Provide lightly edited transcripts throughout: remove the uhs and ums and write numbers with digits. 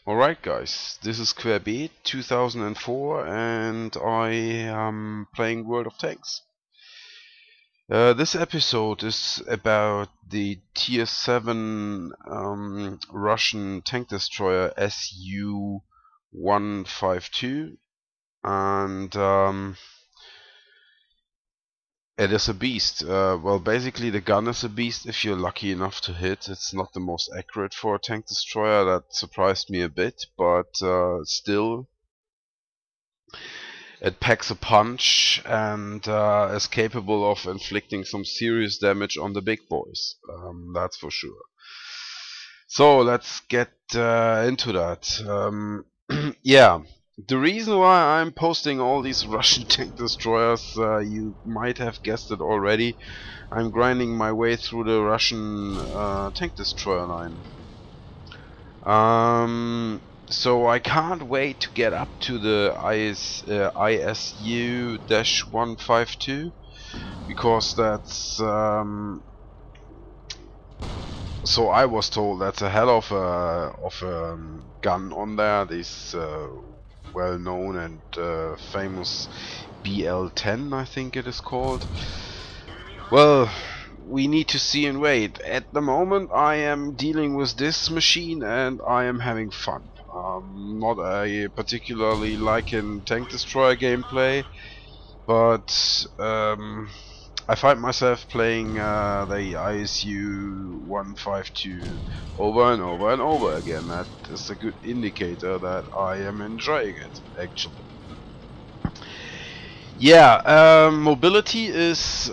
Alright guys, this is Querbeet 2004 and I am playing World of Tanks. This episode is about the Tier 7 Russian tank destroyer SU-152 and it is a beast. Well, basically the gun is a beast if you're lucky enough to hit. It's not the most accurate for a tank destroyer. That surprised me a bit, but still it packs a punch and is capable of inflicting some serious damage on the big boys. That's for sure. So let's get into that. Yeah. The reason why I'm posting all these Russian tank destroyers, you might have guessed it already. I'm grinding my way through the Russian tank destroyer line. So I can't wait to get up to the ISU-152 because that's so I was told that's a hell of a gun on there. This well-known and famous BL-10, I think it is called. Well, we need to see and wait. At the moment I am dealing with this machine and I am having fun. Not a particularly liking tank destroyer gameplay, but I find myself playing the ISU-152 over and over and over again. That is a good indicator that I am enjoying it, actually. Yeah, mobility is,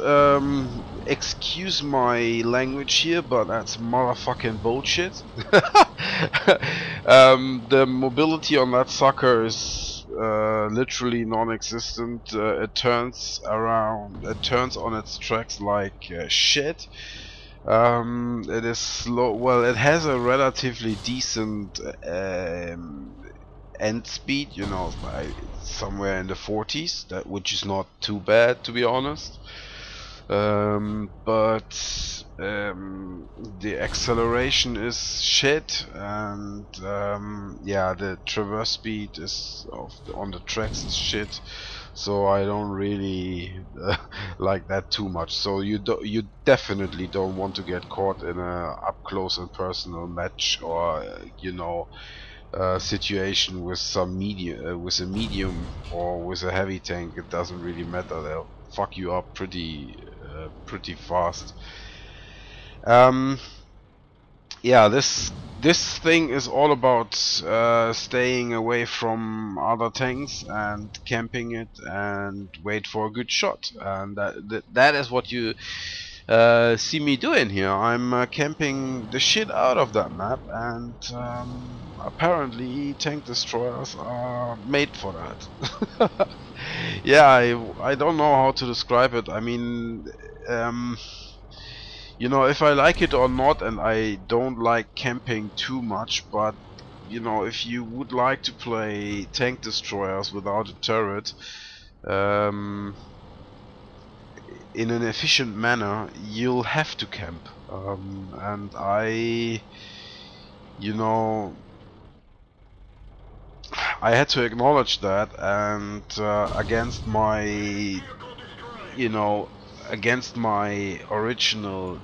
excuse my language here, but that's motherfucking bullshit. The mobility on that sucker is literally non-existent. It turns on its tracks like shit. It is slow. Well, it has a relatively decent end speed, you know, somewhere in the 40s, which is not too bad, to be honest. But the acceleration is shit, and yeah, the traverse speed is on the tracks is shit. So I don't really like that too much. So you definitely don't want to get caught in a up close and personal match, or you know, situation with some with a medium or with a heavy tank. It doesn't really matter. They'll fuck you up pretty fast. Yeah, this thing is all about staying away from other tanks and camping it and wait for a good shot, and that is what you see me doing here. I'm camping the shit out of that map, and apparently tank destroyers are made for that. Yeah, I don't know how to describe it. I mean, you know, if I like it or not, and I don't like camping too much, but you know, if you would like to play tank destroyers without a turret in an efficient manner, you'll have to camp. And you know, I had to acknowledge that, and against my, you know, against my original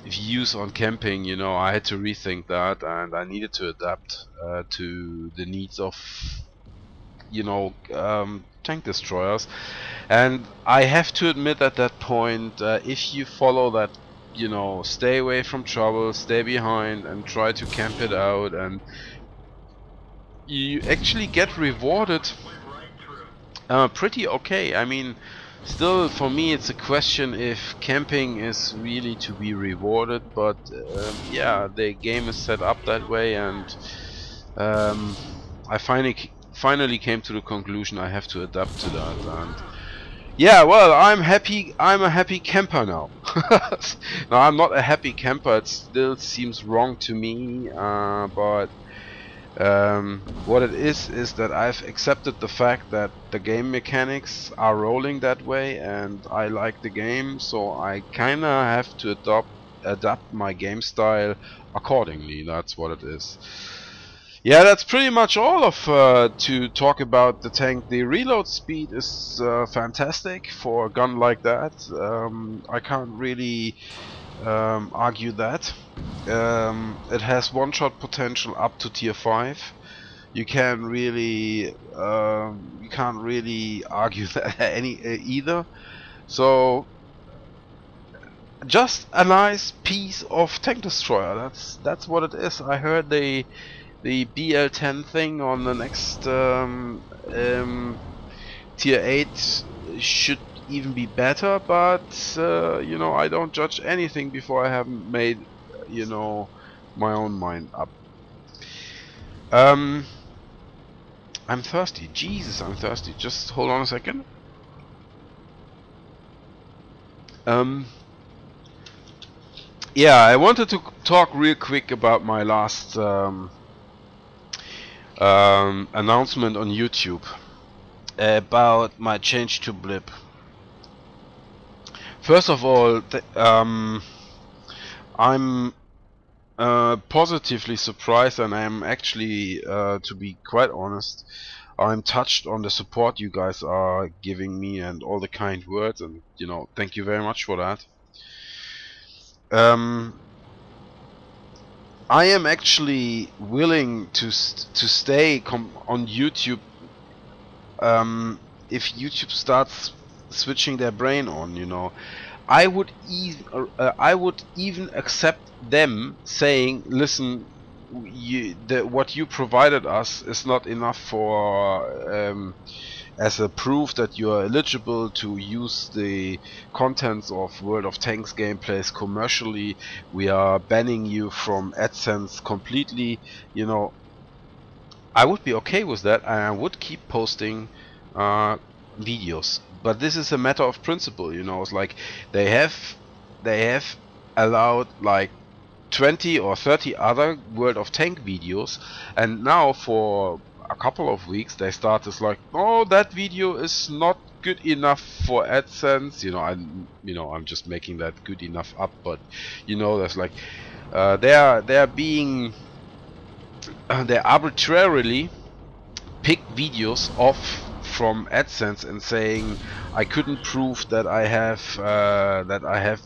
views on camping, you know, I had to rethink that, and I needed to adapt to the needs of, you know, tank destroyers. And I have to admit at that point, if you follow that, you know, stay away from trouble, stay behind and try to camp it out, and you actually get rewarded pretty okay. I mean, still for me it's a question if camping is really to be rewarded, but yeah, the game is set up that way, and I finally came to the conclusion I have to adapt to that. And yeah, well, I'm happy. I'm a happy camper now. No, I'm not a happy camper. It still seems wrong to me, but what it is that I've accepted the fact that the game mechanics are rolling that way, and I like the game, so I kinda have to adapt my game style accordingly. That's what it is. Yeah, that's pretty much all of to talk about the tank. The reload speed is fantastic for a gun like that. I can't really argue that. It has one-shot potential up to tier 5. You can't really argue that either. So just a nice piece of tank destroyer. That's what it is. I heard the BL10 thing on the next tier 8 should even be better, but you know, I don't judge anything before I haven't made, you know, my own mind up. I'm thirsty. Jesus, I'm thirsty. Just hold on a second. Yeah, I wanted to talk real quick about my last announcement on YouTube about my change to Blip. First of all, I'm positively surprised, and I'm actually, to be quite honest, I'm touched on the support you guys are giving me and all the kind words, and you know, thank you very much for that. I am actually willing to stay on YouTube if YouTube starts switching their brain on, you know. I would even accept them saying, listen, what you provided us is not enough for as a proof that you are eligible to use the contents of World of Tanks gameplays commercially. We are banning you from AdSense completely. You know, I would be okay with that, and I would keep posting videos. But this is a matter of principle, you know. It's like they have allowed like 20 or 30 other World of Tank videos, and now for a couple of weeks they start as like, oh, that video is not good enough for AdSense. You know, I'm just making that good enough up, but you know, there's like they're arbitrarily pick videos off from AdSense and saying I couldn't prove that I have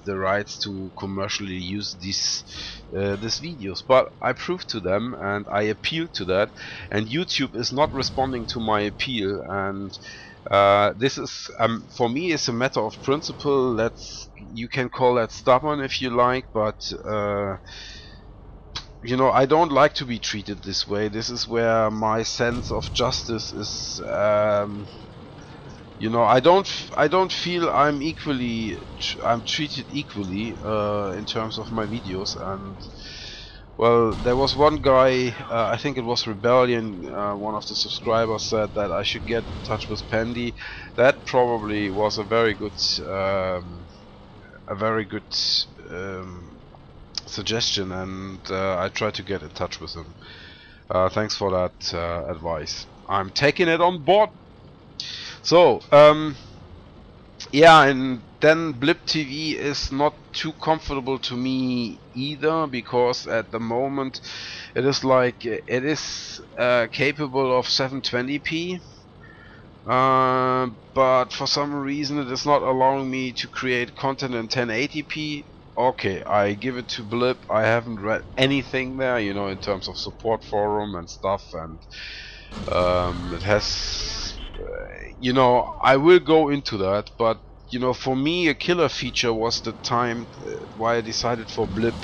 the rights to commercially use these videos, but I proved to them and I appealed to that, and YouTube is not responding to my appeal, and this is for me is a matter of principle. You can call that stubborn if you like, but you know, I don't like to be treated this way. This is where my sense of justice is. You know, I don't feel I'm treated equally in terms of my videos. And well, there was one guy, I think it was Rebellion, one of the subscribers said that I should get in touch with Pandy. That probably was a very good suggestion, and I tried to get in touch with him. Thanks for that advice. I'm taking it on board. So yeah, and then Blip TV is not too comfortable to me either, because at the moment it is like it is capable of 720p, but for some reason it is not allowing me to create content in 1080p. Okay, I give it to Blip. I haven't read anything there, you know, in terms of support forum and stuff, and it has, you know, I will go into that, but you know, for me a killer feature was the time why I decided for Blip.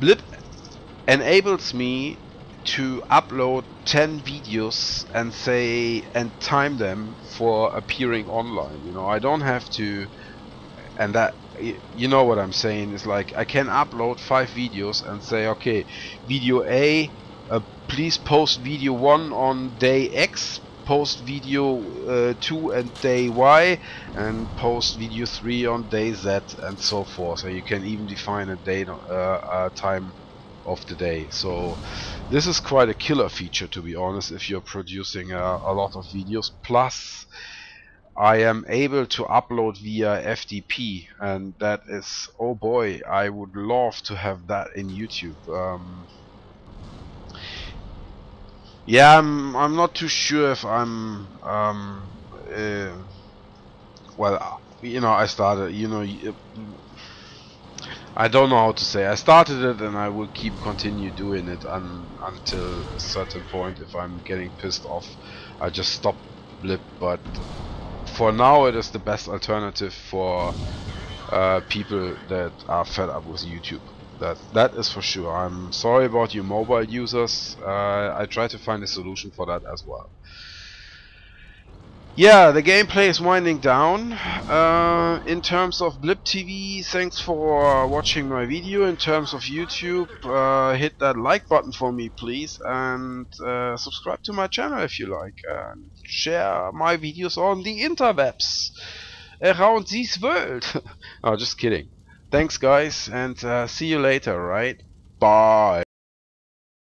Blip enables me to upload 10 videos and time them for appearing online. You know, I don't have to. And that, you know what I'm saying, is like I can upload 5 videos and say, okay, video A, please post video 1 on day X, post video 2 and day Y, and post video 3 on day Z, and so forth. So you can even define a date, time of the day. So this is quite a killer feature, to be honest, if you're producing a lot of videos. Plus, I am able to upload via FTP, and that is, oh boy, I would love to have that in YouTube. Yeah, I'm not too sure if I'm well, you know, I started, you know, I don't know how to say. I started it and I will continue doing it until a certain point. If I'm getting pissed off, I just stop Blip. But for now, it is the best alternative for people that are fed up with YouTube. That is for sure. I'm sorry about you mobile users. I try to find a solution for that as well. Yeah, the gameplay is winding down. In terms of Blip TV, thanks for watching my video. In terms of YouTube, hit that like button for me, please, and subscribe to my channel if you like, and share my videos on the interwebs around this world. Oh, just kidding. Thanks, guys, and see you later, right? Bye.